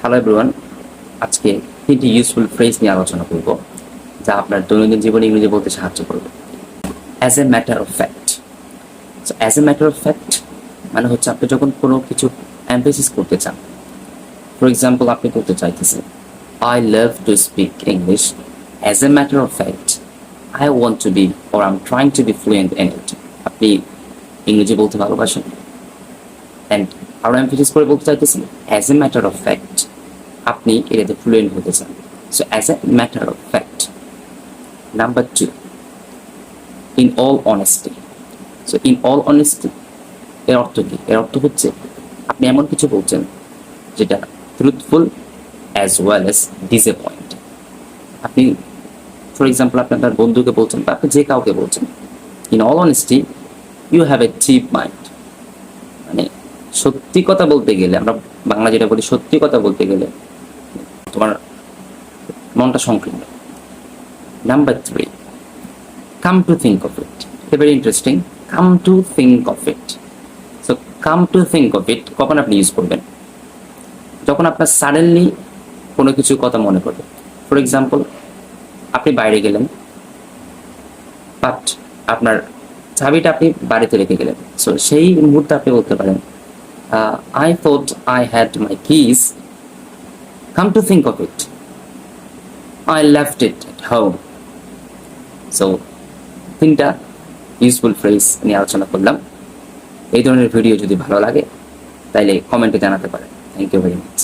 Hello everyone, আজকে তিনটি useful phrase নিয়ে আলোচনা করব যা আপনার দৈনন্দিন জীবনে ইংরেজি বলতে সাহায্য করবে। As a matter of fact. So as a matter of fact মানে হচ্ছে আপনি যখন কোনো কিছু এমফেসিস করতে চান, ফর এক্সাম্পল আপনি করতে চাইতেছেন I love to speak English, as a matter of fact I want to be or I am trying to be fluent in it. আপনি ইংরেজি বলতে ভালোবাসেন অ্যান্ড আরও এমফেসিস করে বলতে চাইতেছেন as a matter of fact আপনি এটাতে ফ্লুয়েন্ট হতে চান। So as a matter of fact. Number 2, in all honesty. So in all honesty এর অর্থ কি? এর অর্থ হচ্ছে আপনি এমন কিছু বলছেন যেটা truthful as well as disappoint. আপনি ফর এক্সাম্পল আপনি আপনার বন্ধুকে বলছেন বা আপনি যে কাউকে বলছেন in all honesty you have a cheap mind. মানে সত্যি কথা বলতে গেলে, আমরা বাংলা যেটা বলি সত্যি কথা বলতে গেলে তোমার মনটা সংকীর্ণ। Number 3, come to think of it. এটা very interesting. Come to think of it. So come to think of it কখন আপনি ইউজ করবেন? যখন আপনার সাডেনলি কোনো কিছু কথা মনে পড়বে। ফর এক্সাম্পল আপনি বাইরে গেলেন, বাট আপনার চাবিটা আপনি বাড়িতে রেখে গেলেন। সো সেই মুহূর্তে আপনি বলতে পারেন I thought I had my keys, come to think of it I left it at home. So, তিনটা ইউজফুল ফ্রেজ নিয়ে আলোচনা করলাম। এই ধরনের ভিডিও যদি ভালো লাগে তাইলে কমেন্টে জানাতে পারেন। Thank you very much.